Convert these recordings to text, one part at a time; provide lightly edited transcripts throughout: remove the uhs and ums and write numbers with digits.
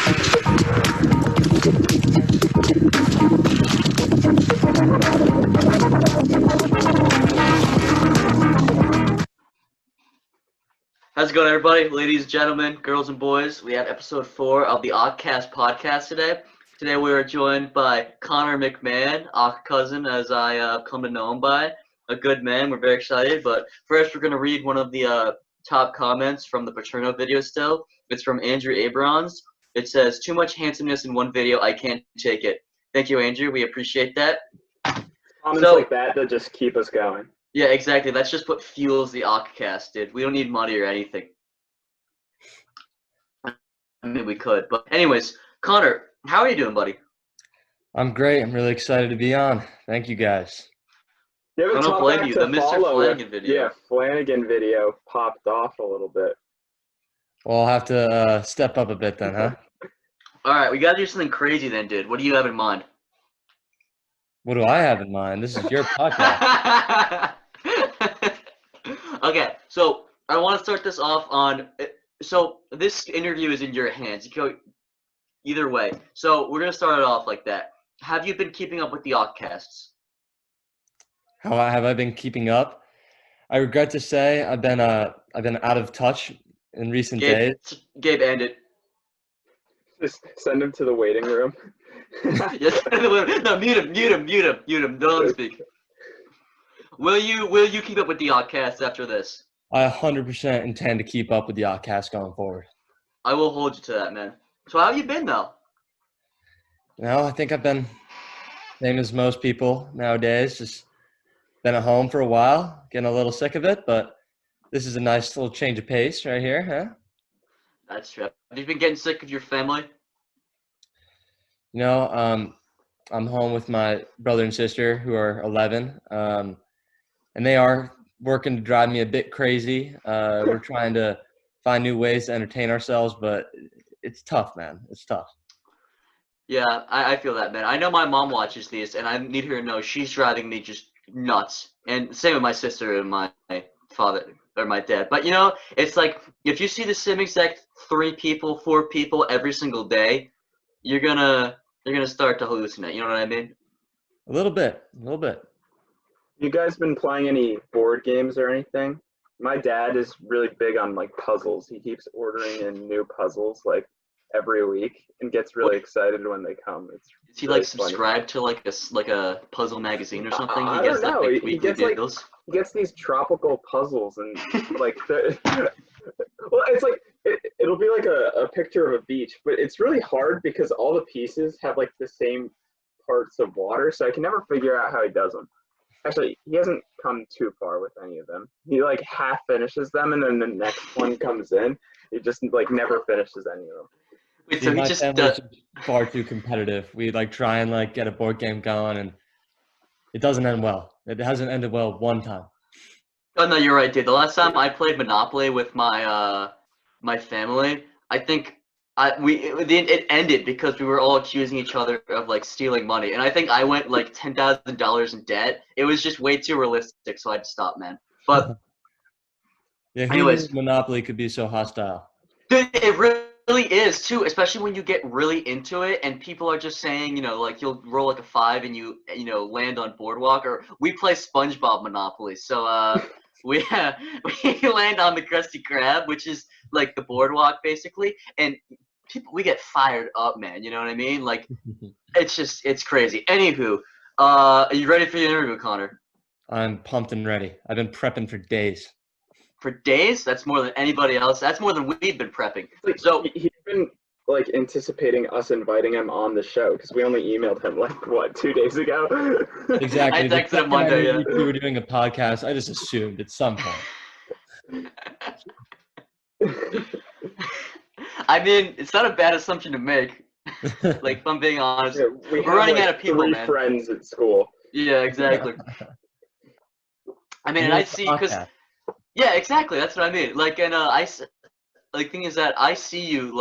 How's it going, everybody? Ladies and gentlemen, girls and boys, we have episode 4 of the Ock Cast podcast today. Today we are joined by Conor McMahon, Ock cousin, as I come to know him by. A good man. We're very excited. But first, we're going to read one of the top comments from the Paterno video still. It's from Andrew Abrons. It says, "Too much handsomeness in one video. I can't take it." Thank you, Andrew. We appreciate that. Comments like that just keep us going. Yeah, exactly. That's just what fuels the Ock Cast, dude. We don't need money or anything. I mean, we could. But anyways, Conor, how are you doing, buddy? I'm great. I'm really excited to be on. Thank you, guys. I don't blame you. The Mr. Flanagan video. Yeah, Flanagan video popped off a little bit. Well, I'll have to step up a bit then, huh? All right, we got to do something crazy then, dude. What do you have in mind? What do I have in mind? This is your podcast. Okay, so I want to start this off on – so this interview is in your hands. You go either way. So we're going to start it off like that. Have you been keeping up with the Ock Casts? How have I been keeping up? I regret to say I've been out of touch in recent days. Gabe, end it. Just send him to the waiting room. Yes, no, mute him. Don't let him speak. Will you keep up with the Ock Cast after this? I 100% intend to keep up with the Ock Cast going forward. I will hold you to that, man. So how have you been, though? I think I've been same as most people nowadays. Just been at home for a while, getting a little sick of it, but this is a nice little change of pace right here, huh? That's true. Have you been getting sick of your family? I'm home with my brother and sister who are 11, and they are working to drive me a bit crazy. We're trying to find new ways to entertain ourselves, but it's tough, man. It's tough. Yeah, I feel that, man. I know my mom watches these, and I need her to know she's driving me just nuts. And same with my sister and my father or my dad. But, it's like if you see the same exact 3 people, 4 people every single day, you're gonna start to hallucinate. You know what I mean? A little bit. You guys been playing any board games or anything? My dad is really big on puzzles. He keeps ordering in new puzzles every week and gets really excited when they come. Is he really subscribed to a puzzle magazine or something? I don't know. He gets he gets these tropical puzzles and well, it's it'll be a picture of a beach, but it's really hard because all the pieces have the same parts of water, so I can never figure out how he does them. Actually, he hasn't come too far with any of them. He half finishes them, and then the next one comes in. He just never finishes any of them. Wait, See, so he my just family's far too competitive. We try and get a board game going, and it doesn't end well. It hasn't ended well one time. Oh no, you're right, dude. The last time I played Monopoly with my my family, I think it ended because we were all accusing each other of stealing money, and I think I went $10,000 in debt. It was just way too realistic, so I had to stop, man. But yeah, anyways, Monopoly could be so hostile. Dude, it really is too, especially when you get really into it and people are just saying, you'll roll a 5 and you land on Boardwalk, or we play SpongeBob Monopoly. So we land on the Krusty Krab, which is the Boardwalk basically, and we get fired up, man. You know what I mean? It's crazy. Anywho, are you ready for your interview, Conor? I'm pumped and ready. I've been prepping for days. For days? That's more than anybody else. That's more than we've been prepping. So he's been anticipating us inviting him on the show because we only emailed him 2 days ago. Exactly. I texted him Monday. Yeah. We were doing a podcast. I just assumed at some point. I mean, it's not a bad assumption to make. If I'm being honest, Yeah, we're running out of people, 3 man. friends at school. Yeah, exactly. I mean, and I see because. Yeah, exactly. That's what I mean. Thing is that I see you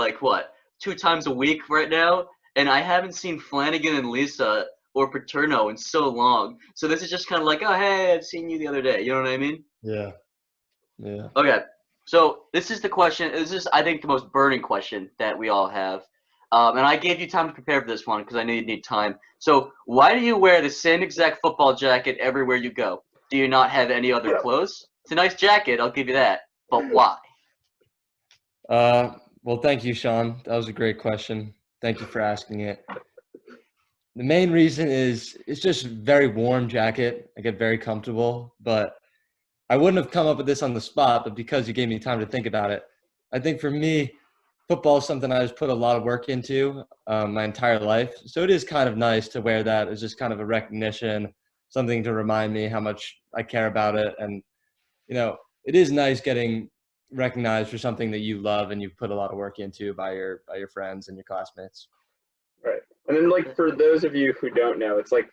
2 times a week right now, and I haven't seen Flanagan and Lisa or Paterno in so long. So this is just kind of oh, hey, I've seen you the other day. You know what I mean? Yeah. Okay. So this is the question. This is, I think, the most burning question that we all have. And I gave you time to prepare for this one because I knew you'd need time. So why do you wear the same exact football jacket everywhere you go? Do you not have any other clothes? It's a nice jacket, I'll give you that. But why? Well, thank you, Sean. That was a great question. Thank you for asking it. The main reason is it's just a very warm jacket. I get very comfortable, but I wouldn't have come up with this on the spot, but because you gave me time to think about it, I think for me, football is something I just put a lot of work into my entire life. So it is kind of nice to wear that as just kind of a recognition, something to remind me how much I care about it. And, it is nice getting recognized for something that you love and you've put a lot of work into by your friends and your classmates. Right. And then, like, for those of you who don't know, it's like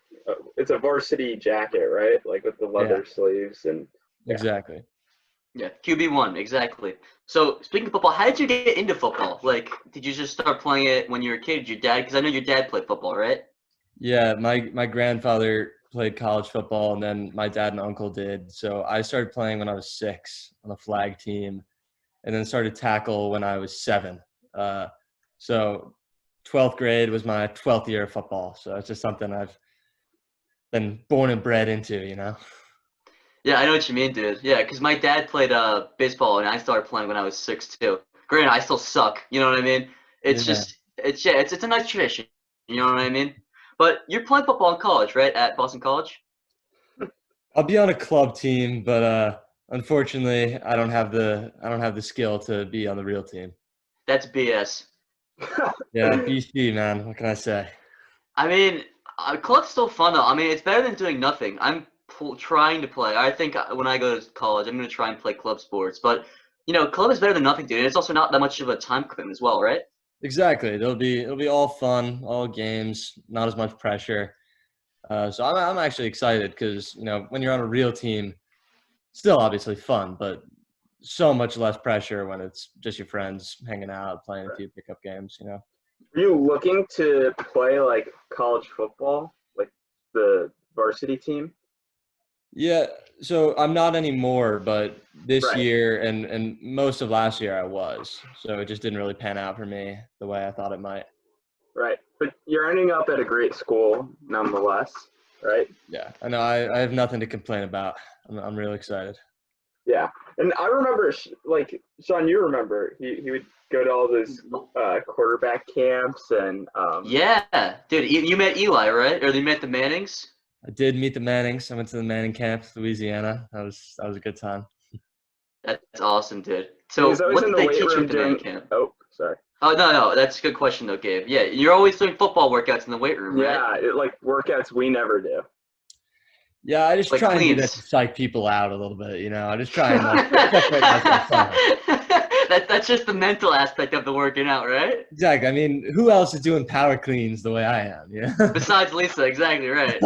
it's a varsity jacket, right? Like with the leather sleeves and Exactly. Yeah, QB1, exactly. So speaking of football, how did you get into football? Like, did you just start playing it when you were a kid? Did your dad? Because I know your dad played football, right? Yeah, my grandfather played college football, and then my dad and uncle did. So I started playing when I was 6 on a flag team, and then started tackle when I was 7. So 12th grade was my 12th year of football. So it's just something I've been born and bred into. Yeah, I know what you mean, dude. Yeah, because my dad played baseball, and I started playing when I was 6 too. Granted, I still suck. You know what I mean? It's Yeah. just, it's a nice tradition. You know what I mean? But you're playing football in college, right? At Boston College. I'll be on a club team, but unfortunately, I don't have the skill to be on the real team. That's BS. Yeah, BC, man. What can I say? I mean, club's still fun though. I mean, it's better than doing nothing. I'm trying to play. I think when I go to college, I'm going to try and play club sports. But club is better than nothing, dude. And it's also not that much of a time commitment as well, right? Exactly. It'll be all fun, all games, not as much pressure. So I'm actually excited because when you're on a real team, still obviously fun, but so much less pressure when it's just your friends hanging out, playing a few pickup games. Are you looking to play like college football, like the varsity team? Yeah, so I'm not anymore, but this Right. year and most of last year I was. So it just didn't really pan out for me the way I thought it might. Right. But you're ending up at a great school nonetheless, right? Yeah, I know. I have nothing to complain about. I'm really excited. Yeah. And I remember, like, Sean, you remember, he would go to all those quarterback camps and, Yeah, dude. You met Eli, right? Or you met the Mannings? I did meet the Mannings. I went to the Manning camp, Louisiana. That was a good time. That's awesome, dude. and he's So, always what in did the they weight teach you room at the Manning doing, camp? oh, sorry. Oh no, that's a good question though, Gabe. Yeah, you're always doing football workouts in the weight room, right? Yeah, like workouts we never do. Yeah, I just Like try and do that to cleans. psych people out a little bit. I just try and like separate myself from it. That's just the mental aspect of the working out, right? Exactly. I mean, who else is doing power cleans the way I am? Besides Lisa, exactly right.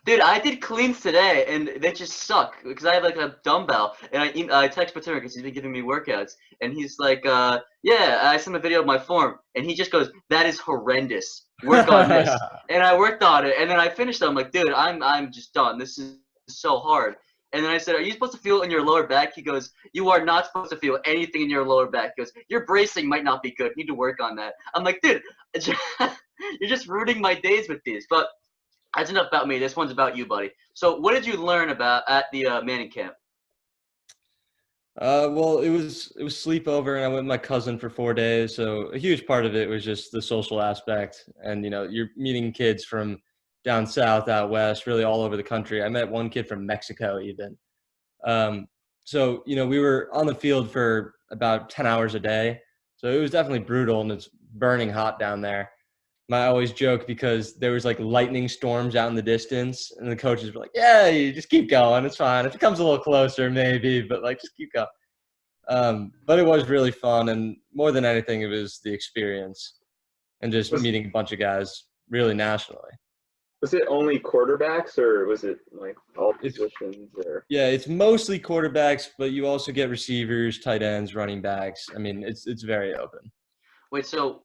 Dude, I did cleans today, and they just suck because I have like a dumbbell, and I text Patrick because he's been giving me workouts, and he's like, yeah, I sent him a video of my form, and he just goes, that is horrendous. Work on this, and I worked on it, and then I finished it. I'm like, dude, I'm just done. This is so hard. And then I said, are you supposed to feel it in your lower back? He goes, you are not supposed to feel anything in your lower back. He goes, your bracing might not be good. You need to work on that. I'm like, dude, you're just ruining my days with these. But that's enough about me. This one's about you, buddy. So what did you learn about at the Manning camp? Well, it was sleepover, and I went with my cousin for 4 days. So a huge part of it was just the social aspect, and you're meeting kids from down south, out west, really all over the country. I met one kid from Mexico even. Um, so we were on the field for about 10 hours a day. So it was definitely brutal, and it's burning hot down there. I always joke because there was like lightning storms out in the distance, and the coaches were like, "Yeah, you just keep going. It's fine. If it comes a little closer, maybe, but like just keep going." But it was really fun, and more than anything, it was the experience and just Was meeting a bunch of guys really nationally. was it only quarterbacks or was it like all It's positions or Yeah, it's mostly quarterbacks, but you also get receivers, tight ends, running backs. I mean, it's very open. Wait, so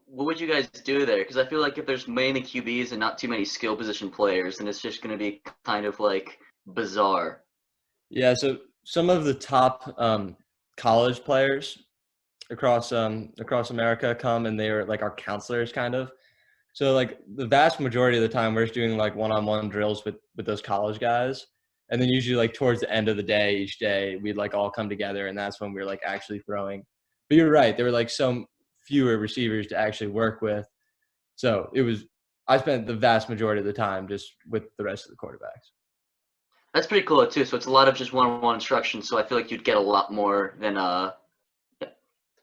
what would you guys do there? Because I feel like if there's mainly QBs and not too many skill position players, then it's just going to be kind of like bizarre. Yeah, so some of the top college players across America come, and they are like our counselors kind of. So like the vast majority of the time we're just doing like one-on-one drills with those college guys. And then usually like towards the end of the day, each day, we'd like all come together, and that's when we were like actually throwing. But you're right, there were like so fewer receivers to actually work with. So I spent the vast majority of the time just with the rest of the quarterbacks. That's pretty cool too. So it's a lot of just one-on-one instruction. So I feel like you'd get a lot more than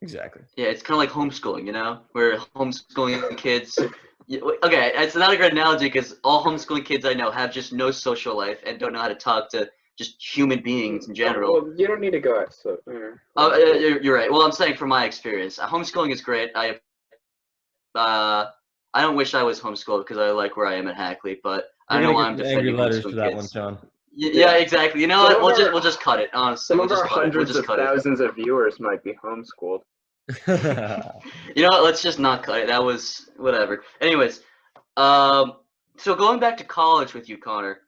Exactly. Yeah, it's kind of like homeschooling, you know, where homeschooling kids. Okay, it's not a great analogy because all homeschooling kids I know have just no social life and don't know how to talk to just human beings in general. Well, you don't need to go out. So. You're right. Well, I'm saying from my experience, homeschooling is great. I don't wish I was homeschooled because I like where I am at Hackley, but I You're don't know gonna why get I'm some angry defending letters for homeschooling that kids. one, Sean. Yeah, exactly. You know what? We'll just cut it. Honestly, Some we'll of just our cut it. We'll hundreds just of cut it. thousands of viewers might be homeschooled. You know what? Let's just not cut it. That was whatever. Anyways, so going back to college with you, Connor.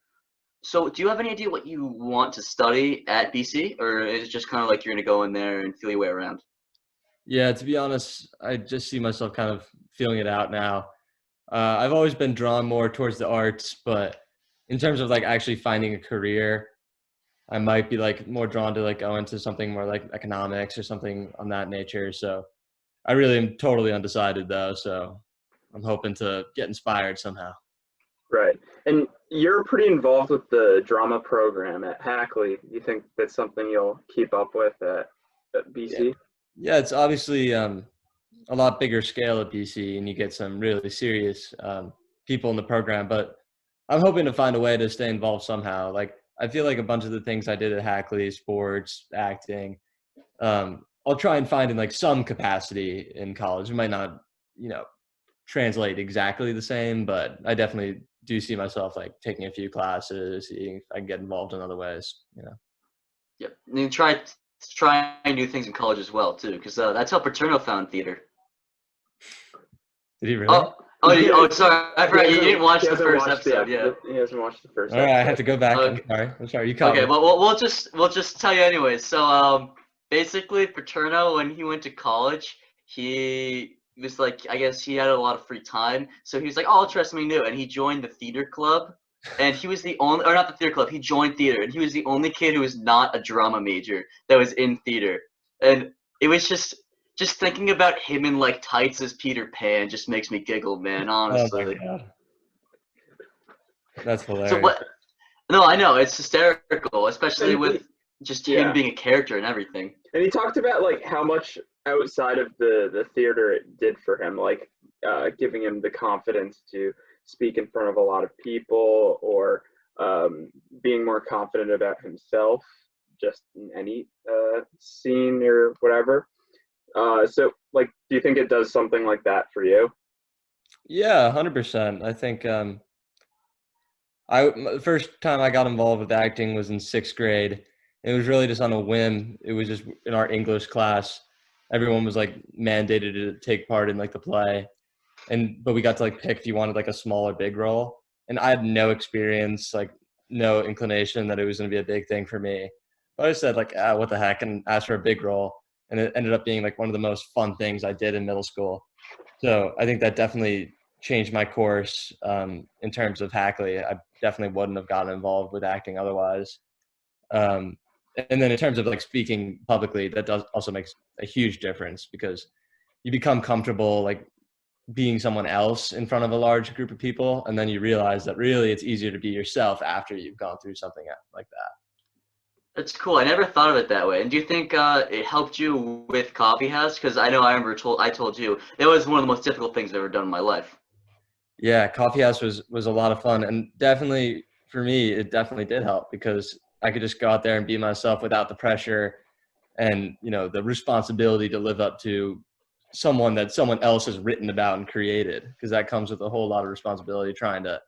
So do you have any idea what you want to study at BC, or is it just kind of like you're gonna go in there and feel your way around? Yeah, to be honest, I just see myself kind of feeling it out now. I've always been drawn more towards the arts, but in terms of like actually finding a career, I might be like more drawn to like go into something more like economics or something on that nature. So I really am totally undecided though. So I'm hoping to get inspired somehow. Right. And you're pretty involved with the drama program at Hackley. You think that's something you'll keep up with at BC? Yeah, it's obviously a lot bigger scale at BC, and you get some really serious people in the program. But I'm hoping to find a way to stay involved somehow. Like I feel like a bunch of the things I did at Hackley, sports, acting, I'll try and find in like some capacity in college. It might not, translate exactly the same, but I definitely do see myself like taking a few classes, seeing if I can get involved in other ways. Yep. And you try new things in college as well too, because that's how Paterno found theater. Did he really? Sorry, I forgot you didn't watch the first episode. Yeah. He hasn't watched the first All right, episode. I have to go back. Okay. I'm sorry. You caught Okay, me. but we'll just tell you anyways. So basically Paterno, when he went to college, he was like, I guess he had a lot of free time, so he was like, oh, I'll try something new, and he joined the theater club. And he was the only, or not the theater club, he joined theater, and he was the only kid who was not a drama major that was in theater. And it was just thinking about him in like tights as Peter Pan just makes me giggle, man, honestly. Oh my God. That's hilarious. So what? No, I know it's hysterical, especially with just him Yeah. being a character and everything. And he talked about like how much outside of the theater it did for him, like giving him the confidence to speak in front of a lot of people, or being more confident about himself just in any scene or whatever. So like, do you think it does something like that for you? Yeah, 100%. I think the first time I got involved with acting was in 6th grade. It was really just on a whim. It was just in our English class. Everyone was like mandated to take part in like the play, but we got to like pick if you wanted like a small or big role. And I had no experience, like no inclination that it was going to be a big thing for me. But I said like, what the heck, and asked for a big role, and it ended up being like one of the most fun things I did in middle school. So I think that definitely changed my course in terms of Hackley. I definitely wouldn't have gotten involved with acting otherwise. And then in terms of like speaking publicly, that does also makes a huge difference, because you become comfortable like being someone else in front of a large group of people, and then you realize that really it's easier to be yourself after you've gone through something like that. That's cool. I never thought of it that way. And do you think it helped you with Coffee House? Because I know I told you it was one of the most difficult things I've ever done in my life. Yeah, Coffee House was a lot of fun, and definitely for me, it definitely did help, because I could just go out there and be myself without the pressure and the responsibility to live up to someone that someone else has written about and created, because that comes with a whole lot of responsibility trying to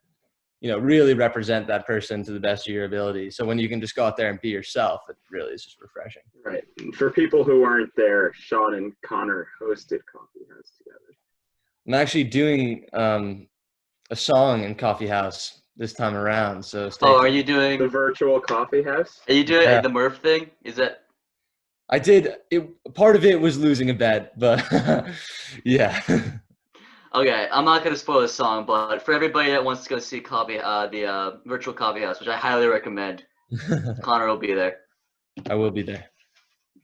really represent that person to the best of your ability. So when you can just go out there and be yourself, it really is just refreshing. Right. For people who aren't there, Sean and Conor hosted Coffee House together. I'm actually doing a song in Coffee House this time around. So are you doing the virtual coffee house? Are you doing the Murph thing? Is that? I did. Part of it was losing a bet, but yeah. Okay, I'm not gonna spoil the song, but for everybody that wants to go see the virtual coffee house, which I highly recommend, Connor will be there. I will be there.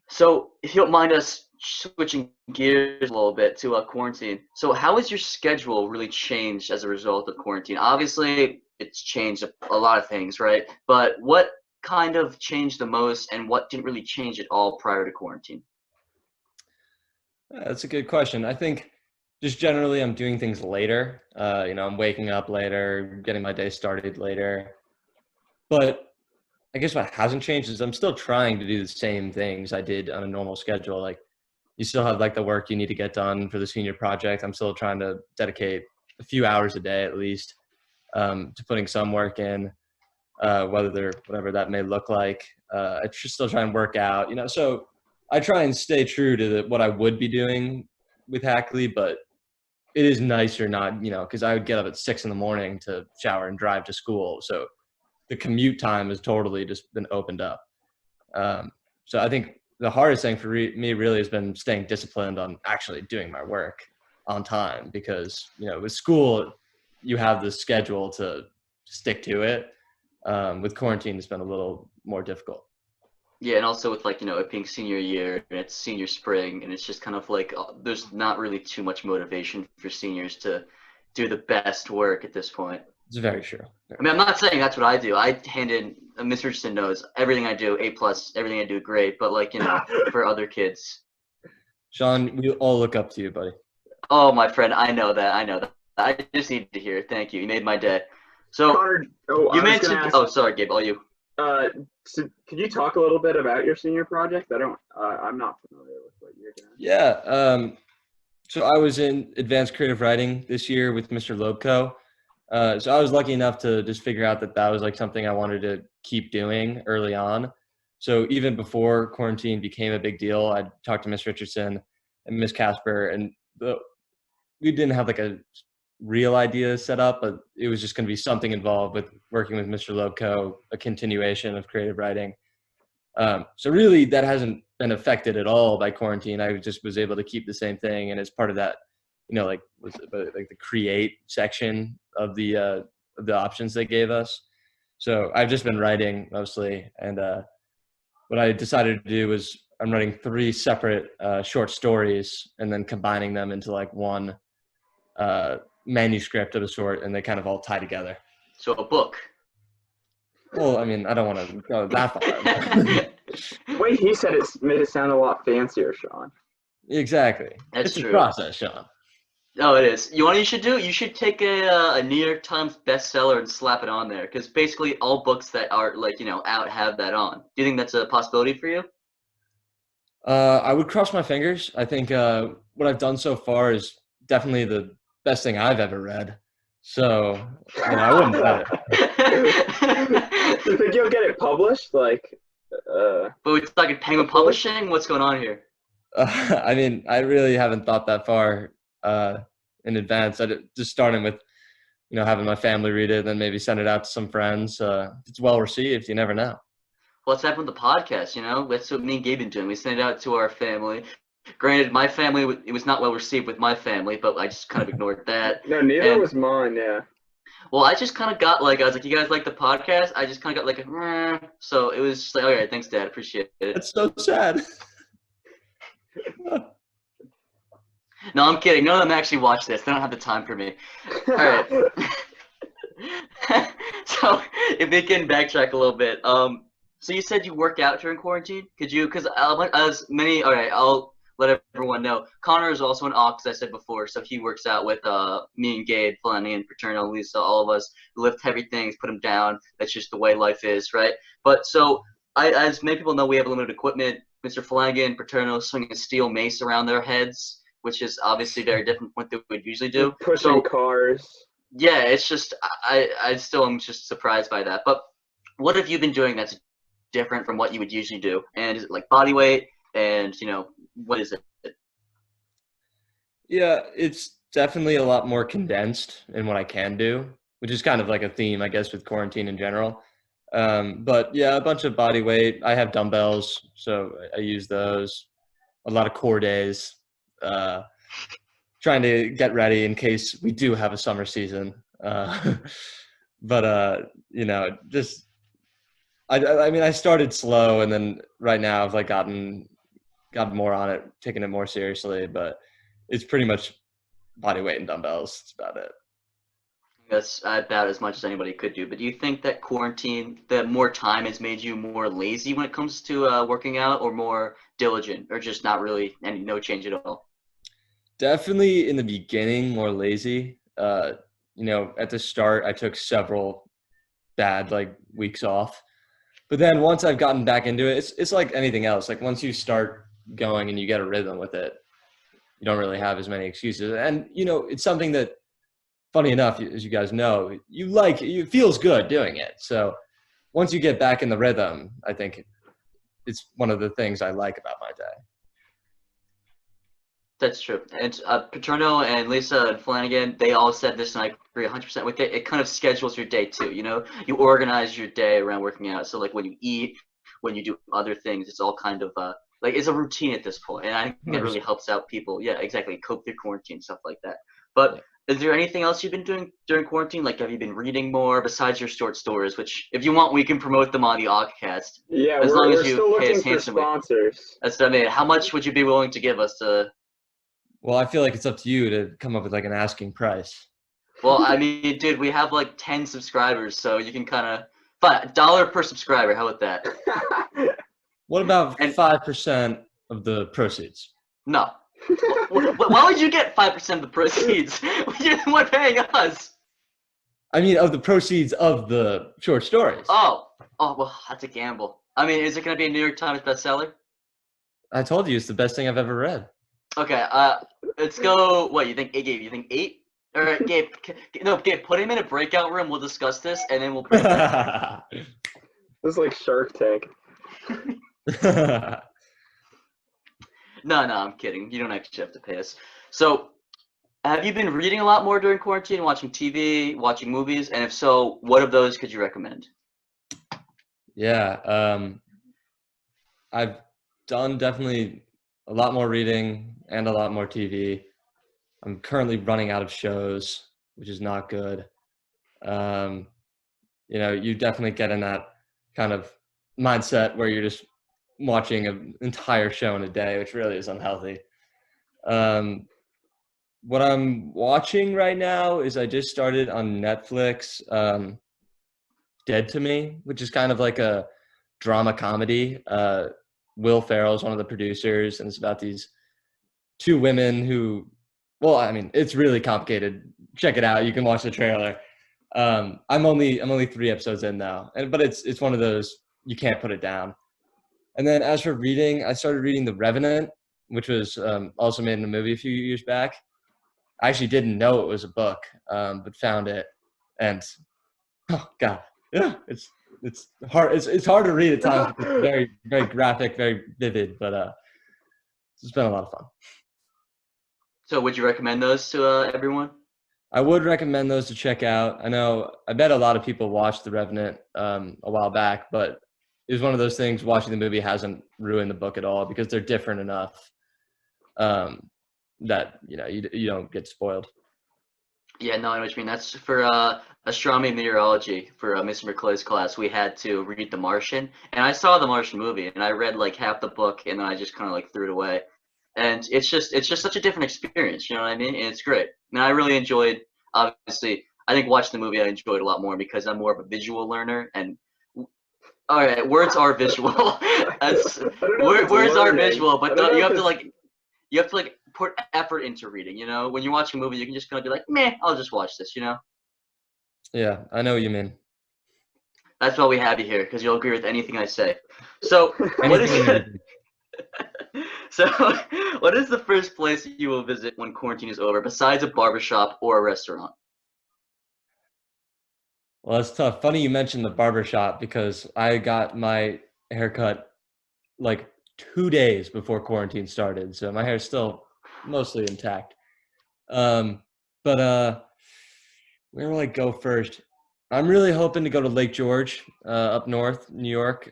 So, if you don't mind us switching gears a little bit to quarantine, so how has your schedule really changed as a result of quarantine? Obviously, it's changed a lot of things, right? But what kind of changed the most, and what didn't really change at all prior to quarantine? That's a good question. I think just generally I'm doing things later. I'm waking up later, getting my day started later. But I guess what hasn't changed is I'm still trying to do the same things I did on a normal schedule. Like you still have like the work you need to get done for the senior project. I'm still trying to dedicate a few hours a day at least to putting some work in, whatever that may look like. I just still try and work out, so I try and stay true to what I would be doing with Hackley, but it is nicer not, because I would get up at 6 a.m. to shower and drive to school. So the commute time has totally just been opened up. So I think the hardest thing for me really has been staying disciplined on actually doing my work on time because, with school, you have the schedule to stick to it. With quarantine, it's been a little more difficult. Yeah, and also with it being senior year and it's senior spring, and it's just kind of like there's not really too much motivation for seniors to do the best work at this point. It's very true. I mean, I'm not saying that's what I do. I hand in, Mr. Richardson knows everything I do, A+, everything I do, great. But for other kids. Sean, we all look up to you, buddy. Oh, my friend, I know that. I just need to hear it. Thank you. You made my day. So, Connor, you mentioned, sorry, Gabe, all you. So could you talk a little bit about your senior project? I'm not familiar with what you're doing. Yeah. So I was in advanced creative writing this year with Mr. Lobko. So I was lucky enough to just figure out that was like something I wanted to keep doing early on. So even before quarantine became a big deal, I talked to Miss Richardson and Miss Casper, and we didn't have like a real idea set up, but it was just going to be something involved with working with Mr. Lobko, a continuation of creative writing. So really that hasn't been affected at all by quarantine. I just was able to keep the same thing. And as part of that, like the create section of the options they gave us. So I've just been writing mostly. And what I decided to do was I'm writing 3 separate short stories and then combining them into like one manuscript of a sort, and they kind of all tie together. So a book. Well, I mean, I don't want to go that far. The way he said it made it sound a lot fancier, Sean. Exactly. That's it's true. a process, Sean. No, it is. You know what you should do? You should take a New York Times bestseller and slap it on there, because basically all books that are out have that on. Do you think that's a possibility for you? I would cross my fingers. I think what I've done so far is definitely the best thing I've ever read. So I wouldn't doubt it. Do you think you'll get it published? But it's like a Penguin Publishing? What's going on here? I mean, I really haven't thought that far in advance. Just starting with, having my family read it, and then maybe send it out to some friends. If it's well received, you never know. Well, that's happened with the podcast, That's what me and Gabe been doing. We send it out to our family. Granted, my family, it was not well received with my family, but I just kind of ignored that. No, neither was mine, yeah. Well, I just kind of got I was like, you guys like the podcast? I just kind of got so it was just like, all right, thanks, Dad, appreciate it. That's so sad. No, I'm kidding. None of them actually watch this. They don't have the time for me. All right. So if we can backtrack a little bit, so you said you work out during quarantine. Could you? Because all right, I'll let everyone know. Conor is also an Ock, as I said before, so he works out with me and Gabe, Flanny and Paterno, Lisa, all of us. Lift heavy things, put them down. That's just the way life is, right? But so, as many people know, we have limited equipment. Mr. Flanagan, Paterno swinging a steel mace around their heads, which is obviously very different from what they would usually do. Pushing cars. Yeah, it's just I still am just surprised by that. But what have you been doing that's different from what you would usually do? And is it like body weight? And what is it? Yeah, it's definitely a lot more condensed in what I can do, which is kind of like a theme, I guess, with quarantine in general. But yeah, a bunch of body weight. I have dumbbells, so I use those. A lot of core days. Trying to get ready in case we do have a summer season. But just I mean, I started slow, and then right now I've like gotten more on it, taking it more seriously. But it's pretty much body weight and dumbbells. That's about it. That's about as much as anybody could do. But do you think that quarantine, that more time has made you more lazy when it comes to working out, or more diligent, or just not really no change at all? Definitely in the beginning, more lazy. At the start, I took several bad like weeks off, but then once I've gotten back into it, it's like anything else. Like once you start going and you get a rhythm with it, you don't really have as many excuses. And it's something that, funny enough, as you guys know, it feels good doing it. So once you get back in the rhythm, I think it's one of the things I like about my day. That's true. And Paterno and Lisa and Flanagan, they all said this, and I agree 100% with it. It kind of schedules your day too. You organize your day around working out. So like when you eat, when you do other things, it's all kind of like it's a routine at this point. And I think it really helps out people. Yeah, exactly. Cope through quarantine, stuff like that. But is there anything else you've been doing during quarantine? Like, have you been reading more besides your short stories? Which, if you want, we can promote them on the Ock Cast. Yeah, as we're, long we're as you still pay looking us for handsomely. sponsors. That's what I mean. How much would you be willing to give us to? Well, I feel like it's up to you to come up with like an asking price. Well, I mean, dude, we have like 10 subscribers, so you can kind of. But $1 per subscriber. How about that? What about And 5% of the proceeds? no. Why would you get 5% of the proceeds? You're the one paying us. I mean, of the proceeds of the short stories. Oh, well, that's a gamble. I mean, is it going to be a New York Times bestseller? I told you it's the best thing I've ever read. Okay, let's go. What you think, Gabe? You think 8? All right, Gabe. No, Gabe. Put him in a breakout room. We'll discuss this, and then we'll break it down. This is like Shark Tank. No, I'm kidding. You don't actually have to pay us. So, have you been reading a lot more during quarantine, watching TV, watching movies? And if so, what of those could you recommend? Yeah, I've done definitely a lot more reading and a lot more TV. I'm currently running out of shows, which is not good. You definitely get in that kind of mindset where you're just watching an entire show in a day, which really is unhealthy. What I'm watching right now is I just started on Netflix, Dead to Me, which is kind of like a drama comedy. Will Ferrell is one of the producers, and it's about these two women who, well, I mean, it's really complicated. Check it out. You can watch the trailer. I'm only 3 episodes in now, but it's one of those you can't put it down. And then as for reading, I started reading The Revenant, which was also made in a movie a few years back. I actually didn't know it was a book, but found it, and oh god, yeah, it's hard. It's hard to read at times. It's very very graphic, very vivid, but it's been a lot of fun. So, would you recommend those to everyone? I would recommend those to check out. I bet a lot of people watched The Revenant a while back, but it was one of those things. Watching the movie hasn't ruined the book at all because they're different enough that you don't get spoiled. Yeah, no, I know what you mean. That's for astronomy and meteorology for Mr. McClay's class. We had to read The Martian, and I saw the Martian movie, and I read like half the book, and then I just kind of like threw it away. And it's just such a different experience, you know what I mean? And it's great. And I really enjoyed. Obviously, I think watching the movie I enjoyed a lot more because I'm more of a visual learner. And all right, words are visual. Words are visual, but you have to like put effort into reading. When you watch a movie, you can just kind of be like, meh, I'll just watch this. Yeah, I know what you mean. That's why we have you here, because you'll agree with anything I say. So what is So what is the first place you will visit when quarantine is over, besides a barbershop or a restaurant? Well, that's tough. Funny you mentioned the barbershop because I got my haircut like 2 days before quarantine started, so my hair's still mostly intact. But where will I go first? I'm really hoping to go to Lake George, up north, New York.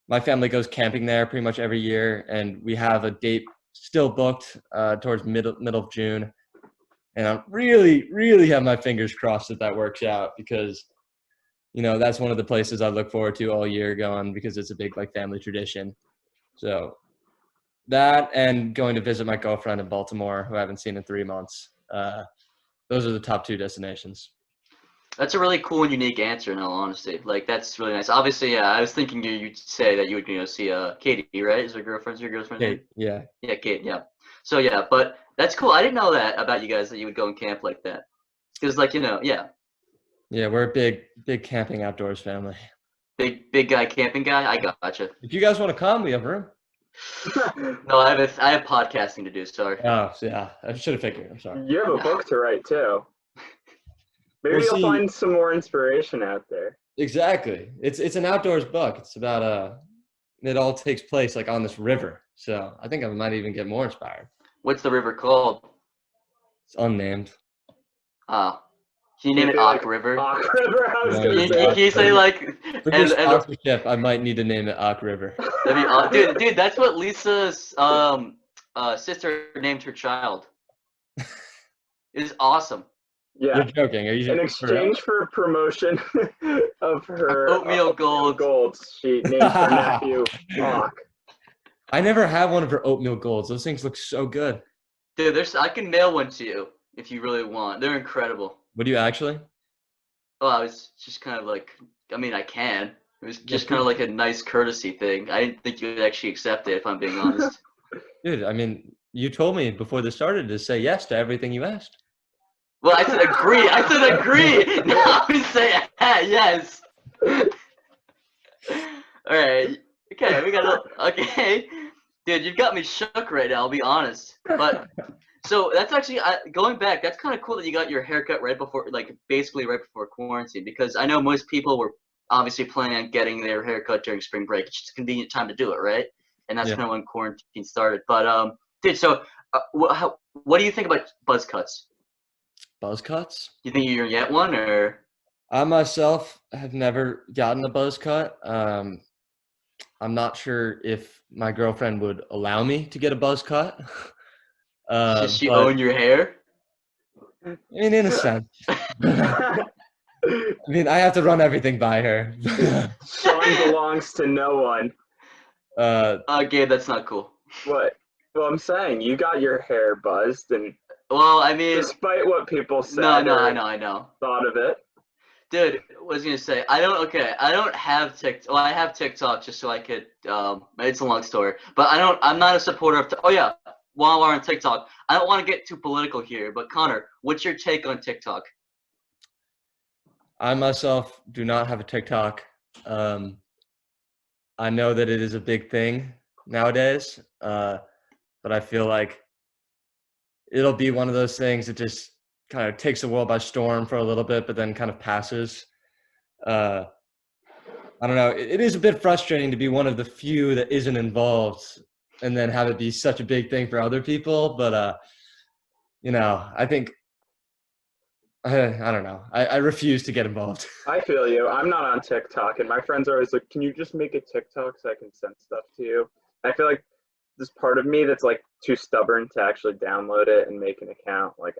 My family goes camping there pretty much every year, and we have a date still booked towards middle of June. And I'm really, really have my fingers crossed that works out because, that's one of the places I look forward to all year going because it's a big like family tradition. So that and going to visit my girlfriend in Baltimore, who I haven't seen in 3 months. Those are the top 2 destinations. That's a really cool and unique answer, in all honesty. Like, that's really nice. Obviously, yeah, I was thinking you'd say that you would, see Katie, right? Is your girlfriend's name? Kate, yeah. Yeah, Kate, yeah. So, yeah, but that's cool. I didn't know that about you guys, that you would go and camp like that. Because, like, yeah. Yeah, we're a big camping outdoors family. Big guy, camping guy? I gotcha. If you guys want to come, we have room. No, I have podcasting to do, sorry. Oh, so yeah. I should have figured. I'm sorry. You have a book to write too. Maybe We'll you'll see. find some more inspiration out there. Exactly. It's an outdoors book. It's about it all takes place like on this river. So I think I might even get more inspired. What's the river called? It's unnamed. Can you name it Maybe, Ock like, River? Ock River, I was Yeah, gonna yeah. say. Can you say like For your sponsorship, I might need to name it Ock River. dude, that's what Lisa's sister named her child. It's awesome. Yeah. You're joking. Are you In exchange for promotion of her Oatmeal Golds. she named her nephew Ock. I never had one of her oatmeal golds. Those things look so good. Dude, I can mail one to you if you really want. They're incredible. Would you actually? Oh, I was just kind of like, I mean, I can. It was just Yeah, kind of like a nice courtesy thing. I didn't think you would actually accept it, if I'm being honest. Dude, I mean, you told me before this started to say yes to everything you asked. Well, I said agree. I said agree. No, I say yes. All right. Okay, okay. Dude, you've got me shook right now, I'll be honest. But so that's actually going back. That's kind of cool that you got your haircut right before, like basically right before quarantine, because I know most people were obviously planning on getting their haircut during spring break. It's just a convenient time to do it, right? And that's Yeah. kind of when quarantine started. But dude, so what do you think about buzz cuts? Buzz cuts? You think you're gonna get one, or? I myself have never gotten a buzz cut. I'm not sure if my girlfriend would allow me to get a buzz cut. Does she but- own your hair? I mean, in a sense. I mean, I have to run everything by her. Sean belongs to no one. Gabe, that's not cool. What? Well, I'm saying you got your hair buzzed, and Well, I mean, despite what people said, no, or I know. thought of it. Dude, what was I gonna say? I don't have TikTok. Well, I have TikTok just so I could. It's a long story, but I'm not a supporter of. Oh yeah, while we're on TikTok, I don't want to get too political here, but Connor, what's your take on TikTok? I myself do not have a TikTok. I know that it is a big thing nowadays, but I feel like it'll be one of those things that just kind of takes the world by storm for a little bit, but then kind of passes. I don't know. It is a bit frustrating to be one of the few that isn't involved and then have it be such a big thing for other people. But, I think, I don't know. I refuse to get involved. I feel you. I'm not on TikTok, and my friends are always like, "Can you just make a TikTok so I can send stuff to you?" I feel like there's part of me that's like too stubborn to actually download it and make an account. Like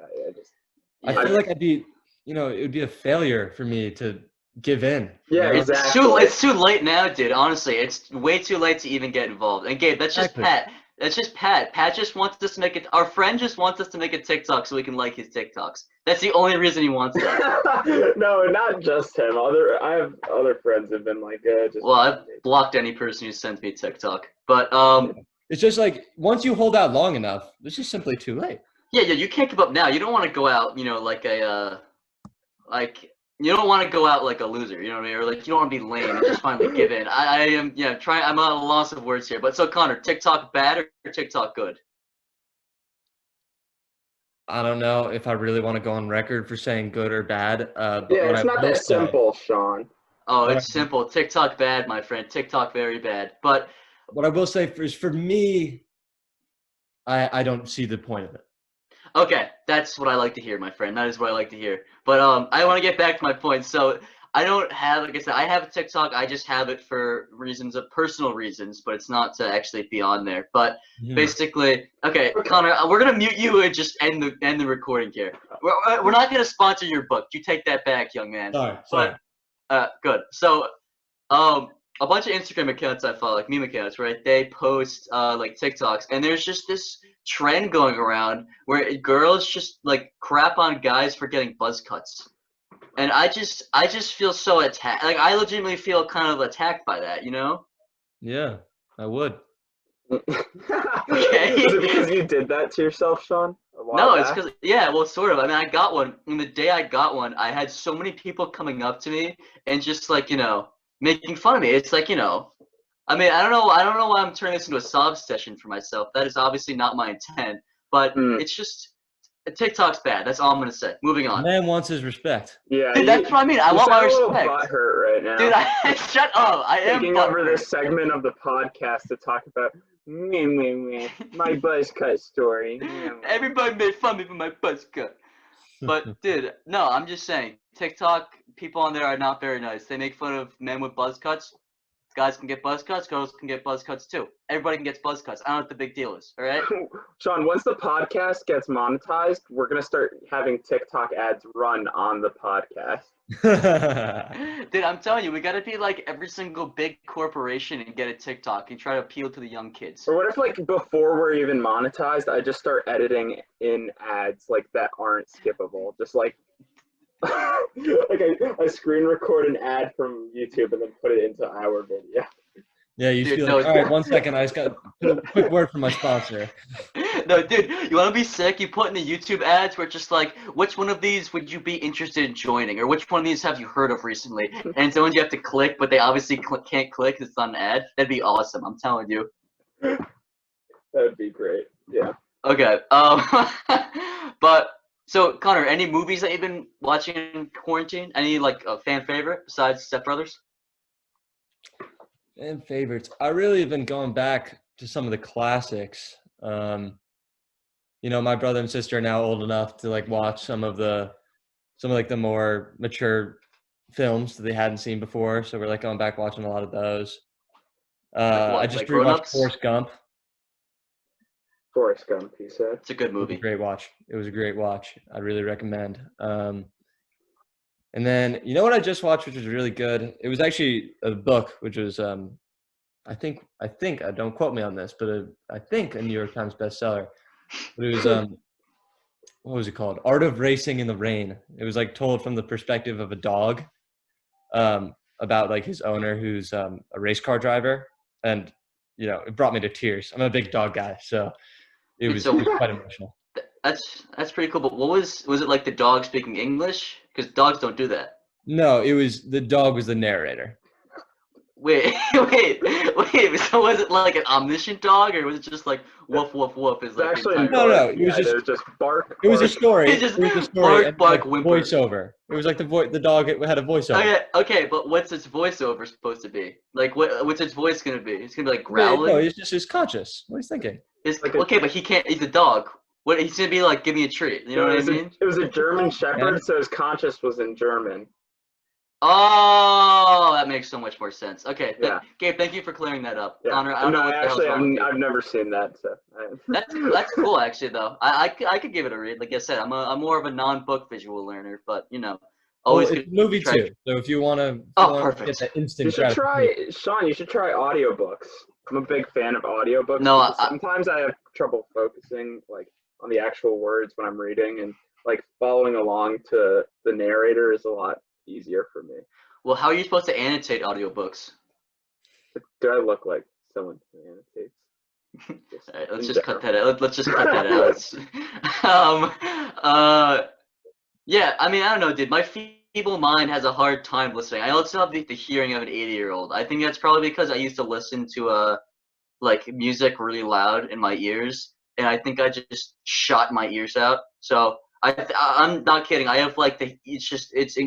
I feel like it would be a failure for me to give in. Yeah, you know? exactly. It's too late now, dude. Honestly, it's way too late to even get involved. And Gabe, that's just Exactly. Pat. That's just Pat. Pat just wants us to make it. Our friend just wants us to make a TikTok so we can like his TikToks. That's the only reason he wants that. No, not just him. I have other friends who've been like, just. Well, I've blocked any person who sends me a TikTok. But It's just like once you hold out long enough, it's just simply too late. yeah, you can't give up now. You don't want to go out, you don't want to go out like a loser, you know what I mean? Or like you don't want to be lame and just finally give in. I'm at a loss of words here. But so Connor, TikTok bad or TikTok good? I don't know if I really want to go on record for saying good or bad. But Yeah, what it's I not will that say- simple, Sean. Oh, it's simple. TikTok bad, my friend. TikTok very bad. But What I will say is for me, I don't see the point of it. Okay, that's what I like to hear, my friend. That is what I like to hear. But I want to get back to my point. So I don't have, like I said, I have a TikTok. I just have it for reasons of personal reasons, but it's not to actually be on there. But basically, okay, Connor, we're gonna mute you and just end the recording here. We're not gonna sponsor your book. You take that back, young man. Sorry. Good. So a bunch of Instagram accounts I follow, like meme accounts, right? They post like TikToks, and there's just this trend going around where girls just like crap on guys for getting buzz cuts, and I just feel so attacked. Like I legitimately feel kind of attacked by that, you know? Yeah, I would. Was it because you did that to yourself, Sean? No, it's because well, sort of. I mean, I got one. And the day I got one, I had so many people coming up to me and just like making fun of me. It's like I mean, I don't know why I'm turning this into a sob session for myself. That is obviously not my intent. But it's just TikTok's bad. That's all I'm gonna say. Moving on. Man wants his respect. Yeah, dude, that's what I mean. I want my respect. I'm a little butthurt right now. Dude, shut up. I am taking over this segment of the podcast to talk about my buzz cut story. Everybody made fun of me for my buzz cut. But dude, no, I'm just saying, TikTok people on there are not very nice. They make fun of men with buzz cuts. Guys can get buzz cuts, girls can get buzz cuts too. Everybody can get buzz cuts. I don't know what the big deal is, all right? Sean, once the podcast gets monetized, we're going to start having TikTok ads run on the podcast. Dude, I'm telling you, we got to be like every single big corporation and get a TikTok and try to appeal to the young kids. Or what if like before we're even monetized, I just start editing in ads like that aren't skippable. Just like like I screen record an ad from YouTube and then put it into our video. Yeah, you feel like, all right, 1 second, I just got to put a quick word from my sponsor. No, dude, you want to be sick? You put in the YouTube ads where it's just like, which one of these would you be interested in joining? Or which one of these have you heard of recently? And it's the ones you have to click, but they obviously can't click because it's on an ad. That'd be awesome, I'm telling you. That'd be great, yeah. Okay, but... So, Connor, any movies that you've been watching in quarantine? Any, like, fan favorite besides Step Brothers? Fan favorites. I really have been going back to some of the classics. My brother and sister are now old enough to, like, watch some of the more mature films that they hadn't seen before. So we're, like, going back watching a lot of those. I just rewatched Forrest Gump. Forrest Gump, he said. It's a good movie. It was a great watch. I really recommend. And then, you know what I just watched, which was really good? It was actually a book, which was, I think, don't quote me on this, but I think a New York Times bestseller. But it was, what was it called? Art of Racing in the Rain. It was like told from the perspective of a dog, about like his owner, who's a race car driver. And, it brought me to tears. I'm a big dog guy, so it was quite emotional. That's pretty cool. But was it like the dog speaking English? Because dogs don't do that. No, the dog was the narrator. Wait. So was it like an omniscient dog, or was it just like woof woof woof? Is like actually no. It was just bark. It was a story. It was a story. Bark, whimper. Voiceover. It was like the dog. It had a voiceover. Okay, but what's its voiceover supposed to be? Like, what's its voice gonna be? It's gonna be like growling. No, it's just his conscious. What he's thinking. But he can't. He's a dog. What he's gonna be like? Give me a treat. You know what I mean? It was a German Shepherd, so his conscious was in German. Oh, that makes so much more sense. Okay, yeah. Gabe, thank you for clearing that up. Yeah. Connor, I don't know what the hell's wrong with you. I've never seen that. So. That's cool, actually, though. I could give it a read. Like I said, I'm more of a non-book visual learner, but always it's a movie too. So if you want to, get that instant. You should Sean. You should try audiobooks. I'm a big fan of audiobooks. No, sometimes I have trouble focusing like on the actual words when I'm reading, and like following along to the narrator is a lot easier for me. Well, how are you supposed to annotate audiobooks? Do I look like someone who annotates? All right, let's just cut that out. Let's just cut that out. Yeah, I mean, I don't know, dude. My feeble mind has a hard time listening. I also have the hearing of an 80-year-old. I think that's probably because I used to listen to like music really loud in my ears, and I think I just shot my ears out. So I'm not kidding. I have like it's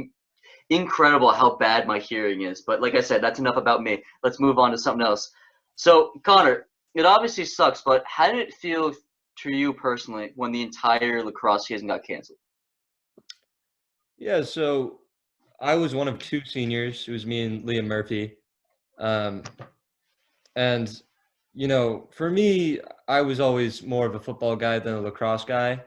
incredible how bad my hearing is. But like I said, that's enough about me. Let's move on to something else. So Connor, it obviously sucks, but how did it feel to you personally when the entire lacrosse season got canceled? Yeah, so I was one of two seniors. It was me and Liam Murphy. Um, and, for me, I was always more of a football guy than a lacrosse guy.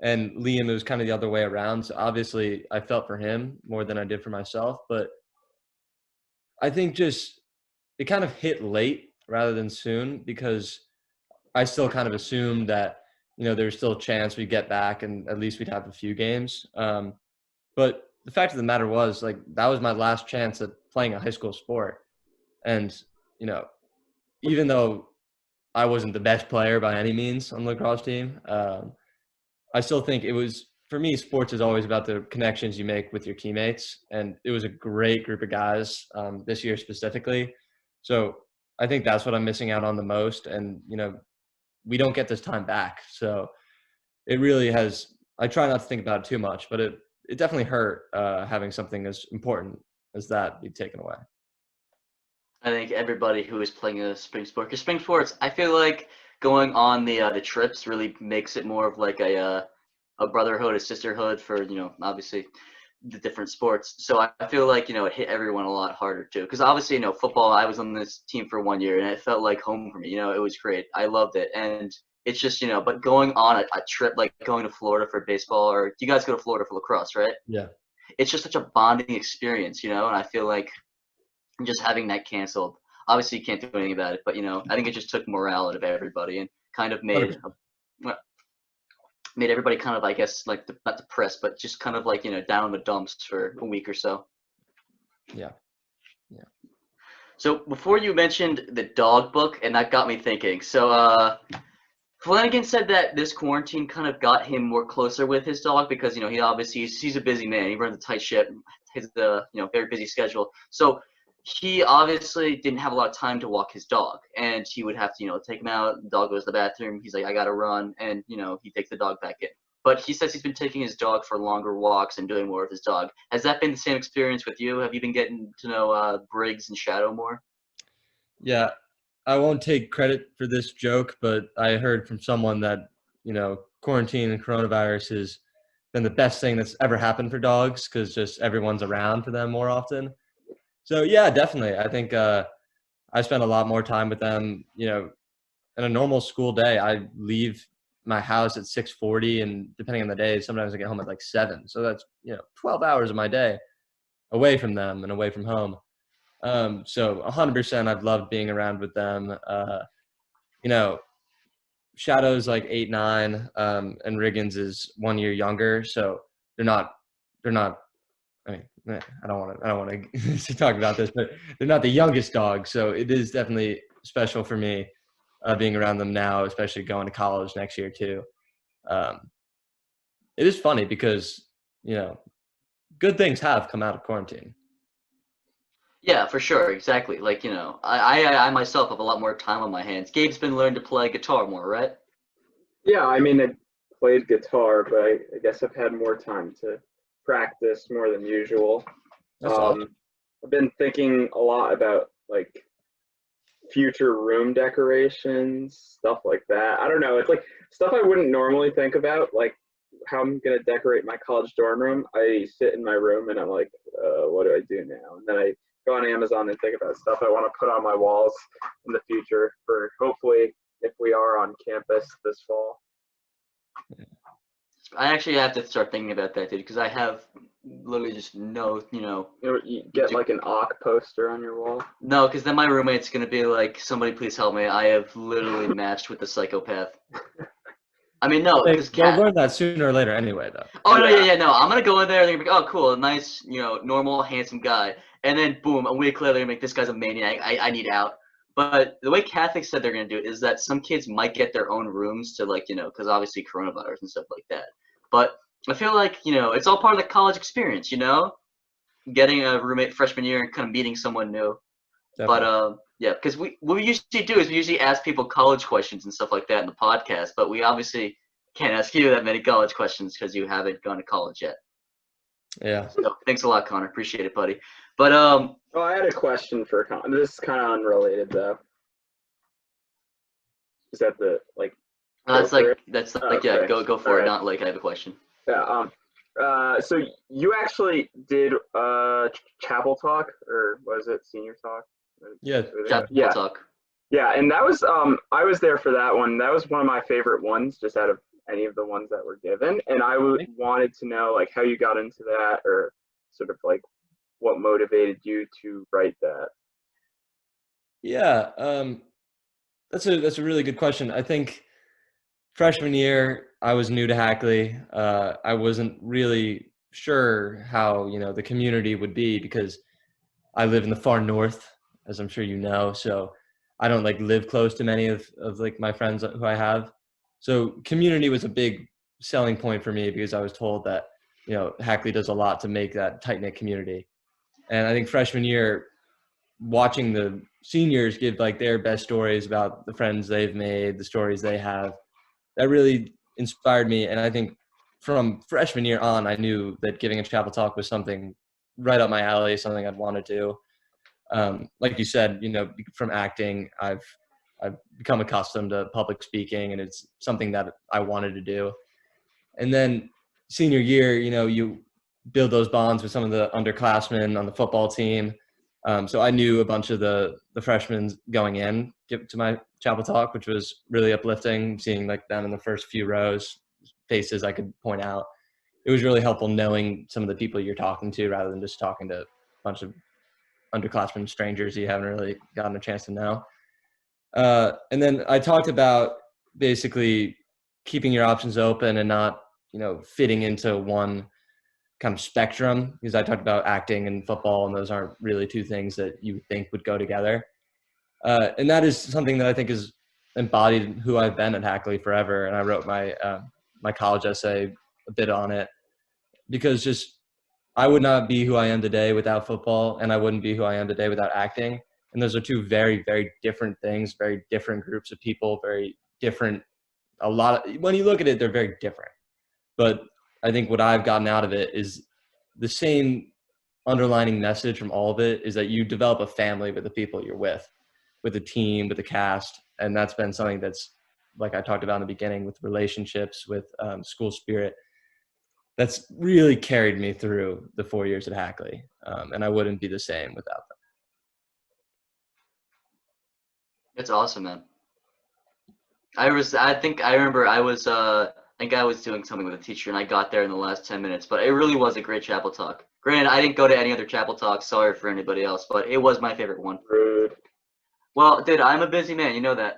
And Liam, it was kind of the other way around. So obviously, I felt for him more than I did for myself. But I think just it kind of hit late rather than soon because I still kind of assumed that, there's still a chance we get back and at least we'd have a few games. But the fact of the matter was, like, that was my last chance at playing a high school sport. And, you know, even though I wasn't the best player by any means on the lacrosse team, I still think it was, for me, sports is always about the connections you make with your teammates. And it was a great group of guys this year specifically. So I think that's what I'm missing out on the most. And, we don't get this time back. So it really has, I try not to think about it too much, but it definitely hurt having something as important as that be taken away. I think everybody who is playing a spring sport, because spring sports, I feel like going on the trips really makes it more of like a brotherhood, a sisterhood for obviously the different sports. So I feel like it hit everyone a lot harder too. Because obviously football, I was on this team for 1 year and it felt like home for me. It was great. I loved it, and it's just but going on a trip like going to Florida for baseball, or you guys go to Florida for lacrosse, right? Yeah. It's just such a bonding experience, and I feel like just having that canceled. Obviously, you can't do anything about it, but I think it just took morale out of everybody and kind of made 100%. made everybody kind of, I guess, like not depressed, but just kind of like down in the dumps for a week or so. Yeah. So before you mentioned the dog book, and that got me thinking. So Flanagan said that this quarantine kind of got him more closer with his dog because he obviously he's a busy man. He runs a tight ship. His very busy schedule. So he obviously didn't have a lot of time to walk his dog, and he would have to take him out. The dog goes to the bathroom. He's like, I gotta run, and he takes the dog back in. But he says he's been taking his dog for longer walks and doing more with his dog. Has that been the same experience with you? Have you been getting to know Briggs and Shadow more? Yeah. I won't take credit for this joke, but I heard from someone that, quarantine and coronavirus has been the best thing that's ever happened for dogs because just everyone's around for them more often. So, yeah, definitely. I think I spend a lot more time with them. In a normal school day, I leave my house at 6:40, and depending on the day, sometimes I get home at like 7. So that's 12 hours of my day away from them and away from home. So 100%, I've loved being around with them. Shadow's like 8, 9, and Riggins is 1 year younger. So they're not. I mean, I don't want to talk about this, but they're not the youngest dog. So it is definitely special for me being around them now, especially going to college next year too. It is funny because good things have come out of quarantine. Yeah, for sure, exactly. Like I myself have a lot more time on my hands. Gabe's been learning to play guitar more, right? Yeah, I mean, I played guitar, but I guess I've had more time to practice more than usual. That's awesome. I've been thinking a lot about like future room decorations, stuff like that. I don't know. It's like stuff I wouldn't normally think about, like how I'm gonna decorate my college dorm room. I sit in my room and I'm like, what do I do now? And then I go on Amazon and think about stuff I want to put on my walls in the future for hopefully if we are on campus this fall. I actually have to start thinking about that, dude, because I have literally just no. You get like an Ock poster on your wall. No, because then my roommate's gonna be like, "Somebody please help me! I have literally matched with the psychopath." I mean, no, because They'll learn that sooner or later anyway, though. Oh no, yeah, no. I'm gonna go in there. They're gonna be, oh, cool, a nice, normal, handsome guy, and then boom, a week later, they're gonna make this guy's a maniac. I need out. But the way Catholics said they're gonna do it is that some kids might get their own rooms to because obviously coronavirus and stuff like that. But I feel like it's all part of the college experience. Getting a roommate freshman year and kind of meeting someone new. Definitely. But yeah, because what we usually do is we usually ask people college questions and stuff like that in the podcast, but we obviously can't ask you that many college questions because you haven't gone to college yet. Yeah. So thanks a lot, Connor. Appreciate it, buddy. But Oh, I had a question for Connor. This is kind of unrelated though. Is that That's for it? yeah, Okay. go All for it. right. Not like I have a question. Yeah. So you actually did chapel talk, or was it senior talk? Yeah, Chapel Yeah. talk. Yeah, and that was I was there for that one. That was one of my favorite ones, just out of any of the ones that were given. And I wanted to know like how you got into that, or sort of like what motivated you to write that. yeah. That's a really good question. I think freshman year, I was new to Hackley. I wasn't really sure how the community would be because I live in the far north, as I'm sure you know. So I don't like live close to many of like my friends who I have. So community was a big selling point for me because I was told that Hackley does a lot to make that tight knit community. And I think freshman year, watching the seniors give like their best stories about the friends they've made, the stories they have, that really inspired me. And I think from freshman year on, I knew that giving a chapel talk was something right up my alley, something I'd want to do. Like you said, from acting, I've become accustomed to public speaking, and it's something that I wanted to do. And then senior year, you build those bonds with some of the underclassmen on the football team. So I knew a bunch of the freshmen going in to my chapel talk, which was really uplifting, seeing like them in the first few rows, faces I could point out. It was really helpful knowing some of the people you're talking to rather than just talking to a bunch of underclassmen strangers you haven't really gotten a chance to know. And then I talked about basically keeping your options open and not, fitting into one kind of spectrum, because I talked about acting and football, and those aren't really two things that you would think would go together. And that is something that I think is embodied who I've been at Hackley forever. And I wrote my college essay a bit on it because just I would not be who I am today without football, and I wouldn't be who I am today without acting. And those are two very, very different things, very different groups of people, very different. When you look at it, they're very different. But I think what I've gotten out of it is the same underlining message from all of it is that you develop a family with the people you're with the team, with the cast. And that's been something that's, like I talked about in the beginning, with relationships, with school spirit, that's really carried me through the 4 years at Hackley. And I wouldn't be the same without them. It's awesome, man. I think I remember I was doing something with a teacher and I got there in the last 10 minutes, but it really was a great chapel talk. Granted, I didn't go to any other chapel talk. Sorry for anybody else, but it was my favorite one. Rude. Well, dude, I'm a busy man. You know that.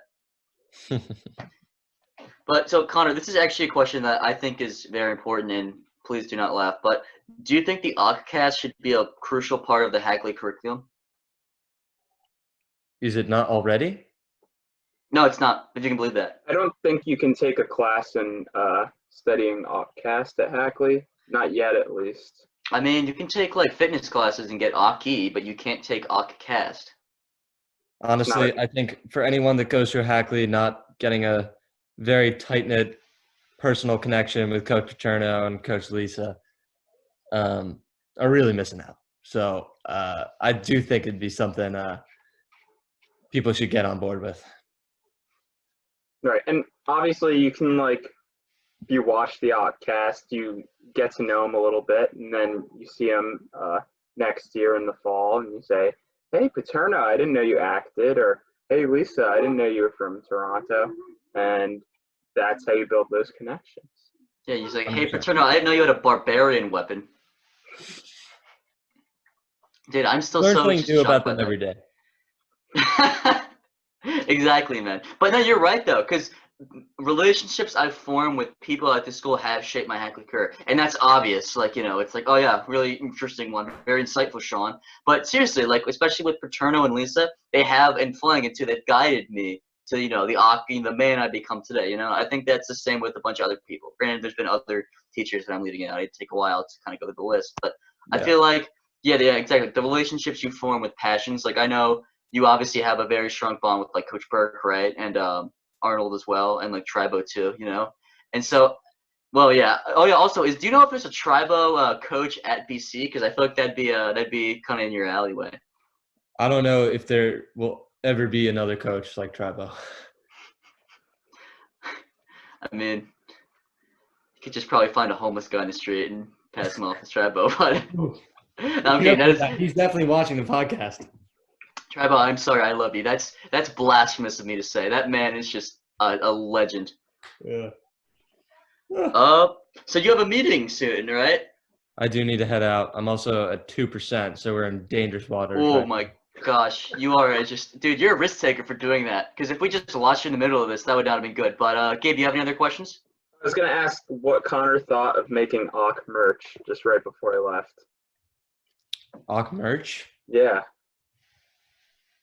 But so, Connor, this is actually a question that I think is very important, and please do not laugh. But do you think the Ock Cast should be a crucial part of the Hackley curriculum? Is it not already? No, it's not. If you can believe that. I don't think you can take a class in studying Ock Cast at Hackley. Not yet, at least. I mean, you can take like fitness classes and get Ock-y, but you can't take Ock Cast. Honestly, I think for anyone that goes through Hackley, not getting a very tight-knit personal connection with Coach Paterno and Coach Lisa are really missing out. So I do think it'd be something people should get on board with. Right, and obviously you can if you watch the Ock Cast, you get to know him a little bit, and then you see him next year in the fall, and you say, "Hey, Paterno, I didn't know you acted," or "Hey, Lisa, I didn't know you were from Toronto," and that's how you build those connections. Yeah, he's like, "Hey, Paterno, I didn't know you had a barbarian weapon." Dude, I'm still Learn so something new about shocked them every day. Exactly, man. But no, you're right though, because relationships I've formed with people at the school have shaped my Hackley career, and that's obvious. Like, it's like, oh yeah, really interesting one, very insightful, Sean. But seriously, like, especially with Paterno and Lisa, they have, and Flang too, they've guided me to the Ock being the man I become today. I think that's the same with a bunch of other people. Granted, there's been other teachers that I'm leaving out. It'd take a while to kind of go through the list, but I feel like, yeah, exactly. The relationships you form with passions, like I know you obviously have a very strong bond with like Coach Burke, right? And Arnold as well, and like Tribo too, And so, well, yeah. Oh yeah. Also, do you know if there's a Tribo coach at BC? Because I feel like that'd be kind of in your alleyway. I don't know if there will ever be another coach like Tribo. I mean, you could just probably find a homeless guy in the street and pass him off as Trabo, but no, I'm kidding. That is, He's definitely watching the podcast. Trabo, I'm sorry, I love you. That's blasphemous of me to say. That man is just a legend. Yeah. So you have a meeting soon, right? I do need to head out. I'm also at 2%, so we're in dangerous waters. Oh right my gosh, you are just, dude, you're a risk taker for doing that. Because if we just lost you in the middle of this, that would not have been good. But Gabe, do you have any other questions? I was gonna ask what Connor thought of making Ock merch just right before I left. Ock merch? Yeah.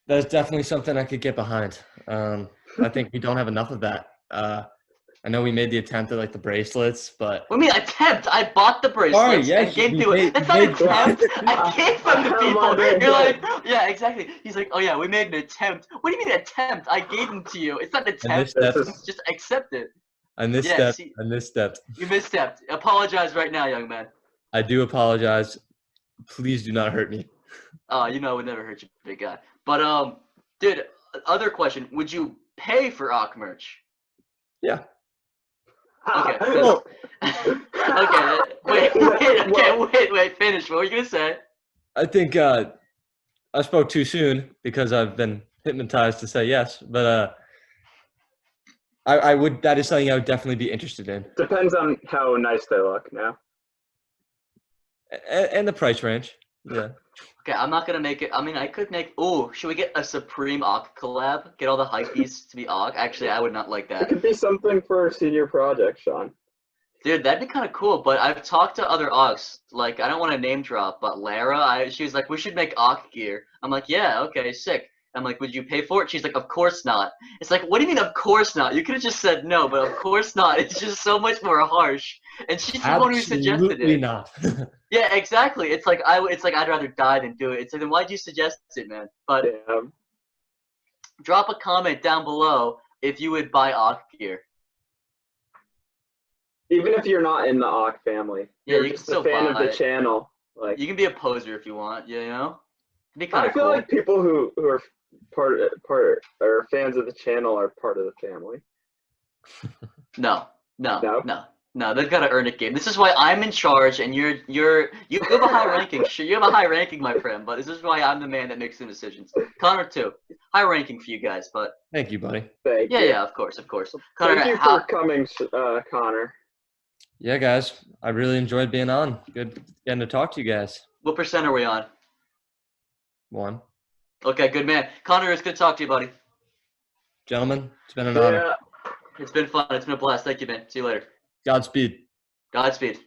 That's definitely something I could get behind. I think we don't have enough of that. I know we made the attempt at like the bracelets, but What do you mean attempt? I bought the bracelets yes, and gave you to it. made- That's you not made- attempt. I gave them to people. You're like, Yeah. yeah, exactly. He's like, oh yeah, we made an attempt. What do you mean attempt? I gave them to you. It's not an I attempt. misstepped. Just accept it. I misstepped. You misstepped. Apologize right now, young man. I do apologize. Please do not hurt me. Oh, you know, I would never hurt you, big guy. But dude, other question: would you pay for Ock merch? Yeah. Okay. Oh. Okay. Wait. Finish. What were you gonna say? I think I spoke too soon because I've been hypnotized to say yes, but I would. That is something I would definitely be interested in, Depends on how nice they look now. and the price range. Yeah. Okay, I'm not gonna make it. I mean, I could make. Oh, should we get a Supreme Ock collab? Get all the hypebeasts to be Ock. Actually, I would not like It that. could be something for a senior project, Sean. Dude, that'd be kind of cool. But I've talked to other Ocks. Like, I don't want to name drop, but Lara, she was like, we should make Ock gear. I'm like, yeah, okay, sick. I'm like, would you pay for it? She's like, of course not. It's like, what do you mean, of course not? You could have just said no, but of course not. It's just so much more harsh. And she's the one who suggested Absolutely it. not. Yeah, exactly. It's like I'd rather die than do it. It's like, then why'd you suggest it, man? But Yeah. drop a comment down below if you would buy Ock gear. Even if you're not in the Ock family, Yeah, you're you can just still a fan of buy the it. channel. Like, You can be a poser if you want, you know? It'd be kind I of feel cool. like people who are part or fans of the channel are part of the family. No. No? They've got to earn it, game. This is why I'm in charge, and you have a high ranking. Sure, you have a high ranking, my friend. But this is why I'm the man that makes the decisions. Connor too, high ranking for you guys. But Thank you, buddy. Thank you. yeah, of course. Connor, Thank you for coming, Connor. Yeah, guys, I really enjoyed being on. Good getting to talk to you guys. what percent are we on? 1. Okay, good man. Connor, it's good to talk to you, buddy. Gentlemen, it's been an honor. Yeah. It's been fun. It's been a blast. Thank you, man. See you later. Godspeed. Godspeed.